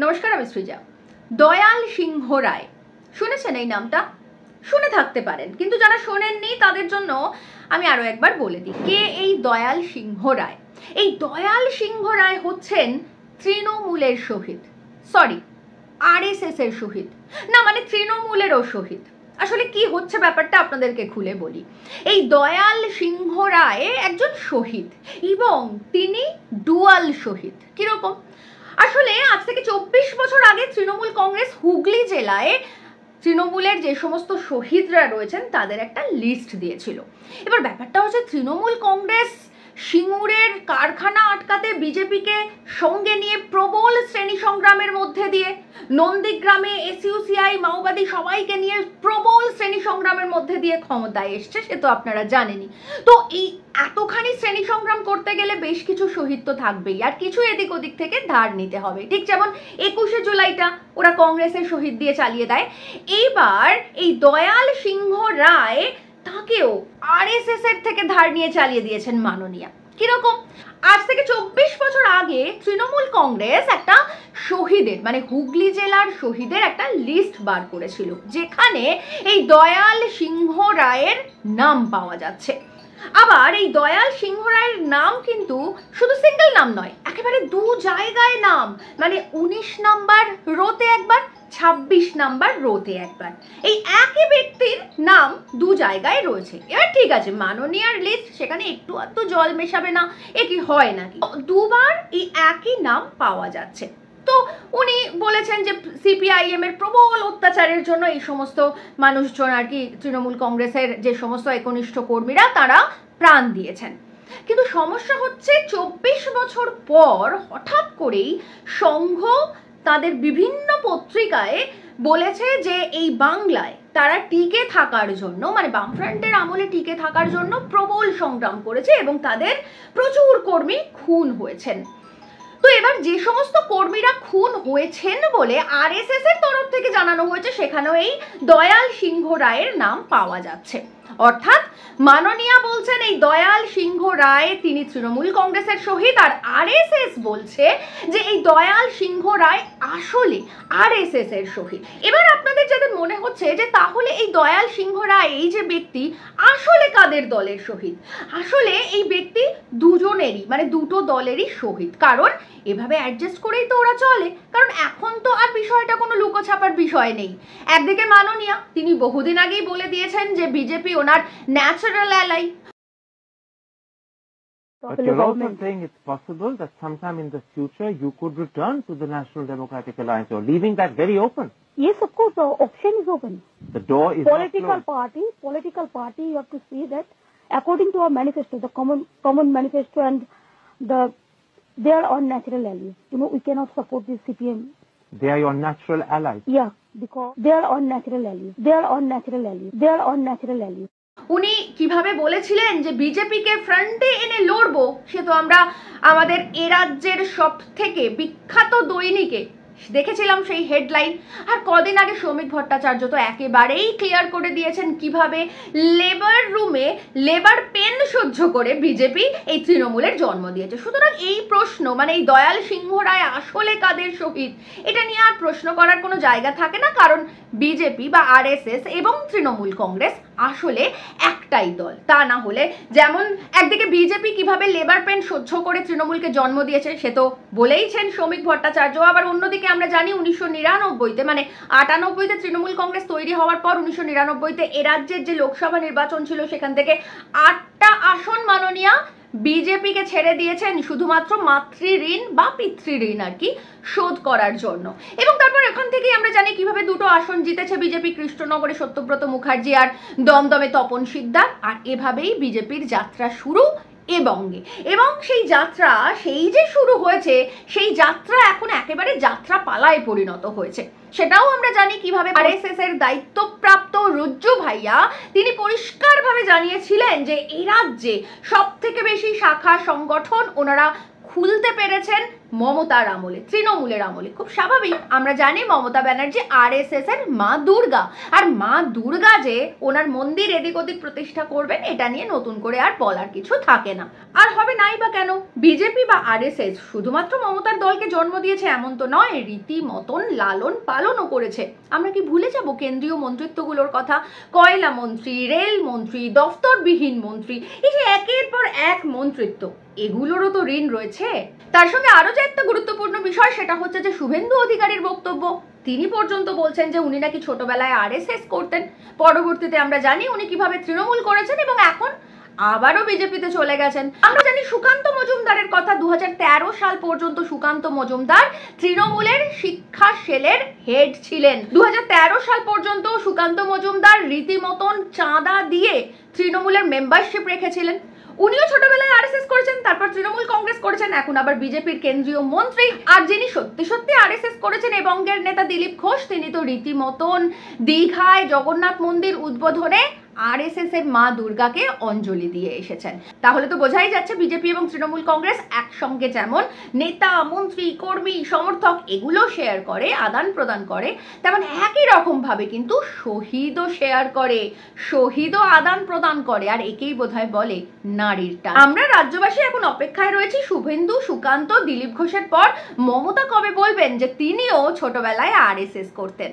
নমস্কার, আমি সৃজা। দয়াল সিংহ রায় শুনেছেন এই নামটা? শুনে থাকতে পারেন, কিন্তু যারা শোনেননি তাদের জন্য আমি আরো একবার বলে দিই, কে এই দয়াল সিংহ রায়। এই দয়াল সিংহ রায় হচ্ছেন তৃণমূলের শহীদ, সরি আরএসএস এর শহীদ না, মানে তৃণমূলেরও শহীদ। আসলে কি হচ্ছে ব্যাপারটা আপনাদেরকে খুলে বলি। এই দয়াল সিংহ রায় একজন শহীদ এবং তিনি ডুয়াল শহীদ। কিরকম? আসলে আজ থেকে 24 বছর আগে তৃণমূল কংগ্রেস হুগলি জেলায় তৃণমূলের যে সমস্ত শহীদরা রয়েছেন তাদের একটা লিস্ট দিয়েছিল। এবার ব্যাপারটা হচ্ছে, তৃণমূল কংগ্রেস সিঙ্গুরের কারখানা আটকাতে বিজেপিকে সঙ্গে নিয়ে প্রবল শ্রেণী সংগ্রামের মধ্যে দিয়ে, নন্দীগ্রামে এসইউসিআই মাওবাদী সবাইকে নিয়ে প্রবল শ্রেণী সংগ্রামের মধ্যে দিয়ে ক্ষমতায় এসছে, সে তো আপনারা জানেনই। তো এই এতখানি শ্রেণী সংগ্রাম করতে গেলে বেশ কিছু শহীদ তো থাকবেই, আর কিছু এদিক ওদিক থেকে ধার নিতে হবে। ঠিক যেমন 21শে জুলাইটা ওরা কংগ্রেসের শহীদ দিয়ে চালিয়ে দেয়। এইবার এই দয়াল সিংহ রায় তাকেও আরএসএস এর থেকে ধার নিয়ে চালিয়ে দিয়েছেন মাননীয়া। কিরকম? আজ থেকে 24 বছর আগে তৃণমূল কংগ্রেস একটা শহীদের, মানে হুগলি জেলার শহীদের একটা লিস্ট বার করেছিল, যেখানে এই দয়াল সিংহ রায়ের নাম পাওয়া যাচ্ছে। আবার এই দয়াল সিংহ রায়ের নাম কিন্তু শুধু সিঙ্গেল নাম নয়, একেবারে দু জায়গায় নাম, মানে 19 নাম্বার রোতে একবার, 26 নাম্বার রোতে একবার, এই একই ব্যক্তির নাম দু জায়গায় রয়েছে। এবার ঠিক আছে, মাননীয়ার লিস্ট, সেখানে একটু আধটু জল মেশাবে না, এ কি হয় নাকি? দুবার এই একই নাম পাওয়া যাচ্ছে। তো উনি বলেছেন যে সিপিআইএম এর প্রবল অত্যাচারের জন্য এই সমস্ত মানুষজন আর কি, তৃণমূল কংগ্রেসের যে সমস্ত একনিষ্ঠ কর্মীরা তারা প্রাণ দিয়েছেন। কিন্তু সমস্যা হচ্ছে, 24 বছর পর হঠাৎ করেই সংঘ তাদের বিভিন্ন পত্রিকায় বলেছে যে এই বাংলায় তারা টিকে থাকার জন্য, মানে বামফ্রন্টের আমলে টিকে থাকার জন্য প্রবল সংগ্রাম করেছে এবং তাদের প্রচুর কর্মী খুন হয়েছেন। তো এবার যে সমস্ত কর্মীরা খুন হয়েছেন বলে আরএসএস এর তরফ থেকে জানানো হয়েছে, সেখানেও এই দয়াল সিংহ রায়ের নাম পাওয়া যাচ্ছে। অর্থাৎ মাননীয়া বলছেন এই দয়াল সিংহ রায় তিনি তৃণমূল কংগ্রেসের শহীদ, আর আরএসএস বলছে যে এই দয়াল সিংহ রায় আসলে আরএসএস এর শহীদ। এবার আপনাদের যাদের মনে হচ্ছে যে তাহলে এই দয়াল সিংহ রায় এই যে ব্যক্তি আসলে কাদের দলের শহীদ, আসলে এই ব্যক্তি দুজনেরই, মানে দুটো দলেরই শহীদ, কারণ এভাবে অ্যাডজাস্ট করেই তো ওরা চলে। কারণ এখন তো আর বিষয়টা কোনো লুকোছাপার বিষয় নেই। একদিকে মাননীয়া, তিনি বহুদিন আগেই বলে দিয়েছেন যে BJP owner natural ally. But you're also saying it's possible that sometime in the future you could return to the National Democratic Alliance. You're leaving that very open. Yes, of course, the option is open. The door is political party, you have to see that according to our manifesto, the common manifesto, and they are all natural allies. You know, we cannot support this CPM. They are your natural allies. Yeah, because they are all natural allies. They are all natural allies. They are all natural allies. উনি কিভাবে বলেছিলেন যে বিজেপিকে ফ্রন্টে এনে লড়বো, সে তো আমরা আমাদের এ রাজ্যের সব থেকে বিখ্যাত দৈনিকে দেখেছিলাম সেই হেডলাইন। আর কদিন আগে শ্রমিক ভট্টাচার্য তো একেবারেই ক্লিয়ার করে দিয়েছেন কিভাবে লেবার রুমে লেবার পেন সহ্য করে বিজেপি এই তৃণমূলের জন্ম দিয়েছে। সুতরাং এই প্রশ্ন, মানে এই দয়াল সিংহ রায় আসলে কাদের শহীদ, এটা নিয়ে আর প্রশ্ন করার কোনো জায়গা থাকে না, কারণ বিজেপি বা আরএসএস এবং তৃণমূল কংগ্রেস আসলে একটাই দল। তা না হলে যেমন একদিকে বিজেপি কিভাবে লেবার পেন সহ্য করে তৃণমূলকে জন্ম দিয়েছে সে তো বলেইছেন শ্রমিক ভট্টাচার্য, আবার অন্যদিকে আমরা জানি 1999-তে, মানে 98-তে তৃণমূল কংগ্রেস তৈরি হওয়ার পর 1999-তে এ রাজ্যের যে লোকসভা নির্বাচন ছিল সেখান থেকে 8টা আসন মাননীয়া বিজেপিকে ছেড়ে দিয়েছেন শুধুমাত্র মাতৃঋণ বা পিতৃঋণ আর কি শোধ করার জন্য। এবং তারপর এখান থেকেই আমরা জানি কিভাবে দুটো আসন জিতেছে বিজেপি, কৃষ্ণনগরে সত্যব্রত মুখার্জি আর দমদমে তপন সিকদার। আর এভাবেই বিজেপির যাত্রা শুরু এবং সেই যাত্রা, সেই যে শুরু হয়েছে, সেই যাত্রা এখন একেবারে যাত্রা পালায় পরিণত হয়েছে। সেটাও আমরা জানি কিভাবে আরএসএস এর দায়িত্বপ্রাপ্ত রুজ্জু ভাইয়া তিনি পরিষ্কারভাবে জানিয়েছিলেন যে এই রাজ্যে সব থেকে বেশি শাখা সংগঠন ওনারা খুলতে পেরেছেন মমতার আমলে, তৃণমূলের আমলে। খুব স্বাভাবিক, আমরা জানি মমতা ব্যানার্জি RSS এর মা দুর্গা, আর মা দুর্গা যে ওনার মন্দির এদিক ওদিক প্রতিষ্ঠা করবেন এটা নিয়ে নতুন করে আর বলার কিছু থাকে না। আর হবে নাই বা কেন? বিজেপি বা RSS শুধুমাত্র মমতার দলকে জন্ম দিয়েছে এমন তো নয়, রীতিমতন লালন পালনও করেছে। আমরা কি ভুলে যাব কেন্দ্রীয় মন্ত্রিত্বগুলোর কথা? কয়লা মন্ত্রী, রেল মন্ত্রী, দফতরবিহীন মন্ত্রী, এই যে একের পর এক মন্ত্রিত্ব, এগুলোরও তো ঋণ রয়েছে। তার সঙ্গে আরো যে একটা গুরুত্বপূর্ণ বিষয় সেটা হচ্ছে যে শুভেন্দু অধিকারীর বক্তব্য। তিনি পর্যন্ত বলছেন যে উনি নাকি ছোটবেলায় RSS করতেন, পরবর্তীতে আমরা জানি উনি কিভাবে তৃণমূল করেছেন এবং এখন আবারও বিজেপিতে চলে গেছেন। আমরা জানি সুকান্ত মজুমদারের কথা, 2013 সাল পর্যন্ত সুকান্ত মজুমদার তৃণমূলের শিক্ষা সেলের হেড ছিলেন। 2013 সাল পর্যন্ত সুকান্ত মজুমদার রীতিমতন চাঁদা দিয়ে তৃণমূলের মেম্বারশিপ রেখেছিলেন। উনিও ছোটবেলায় RSS করেছেন, তারপর তৃণমূল কংগ্রেস করেছেন, এখন আবার বিজেপির কেন্দ্রীয় মন্ত্রী। আর যিনি সত্যি সত্যি RSS করেছেন এই বঙ্গের নেতা দিলীপ ঘোষ, তিনি তো রীতিমতন দীঘায় জগন্নাথ মন্দির উদ্বোধনে RSS এর মা দুর্গাকে অঞ্জলি দিয়ে এসেছেন। তাহলে তো বোঝাই যাচ্ছে বিজেপি এবং তৃণমূল কংগ্রেস একসঙ্গে যেমন নেতা, মন্ত্রী, কর্মী, সমর্থক এগুলো শেয়ার করে, আদান প্রদান করে, তেমন একই রকম ভাবে কিন্তু শহীদও শেয়ার করে, শহীদও আদান প্রদান করে। আর একেই বোধহয় বলে নারীর টান। আমরা রাজ্যবাসী এখন অপেক্ষায় রয়েছি শুভেন্দু, সুকান্ত, দিলীপ ঘোষের পর মমতা কবে বলবেন যে তিনিও ছোটবেলায় RSS করতেন।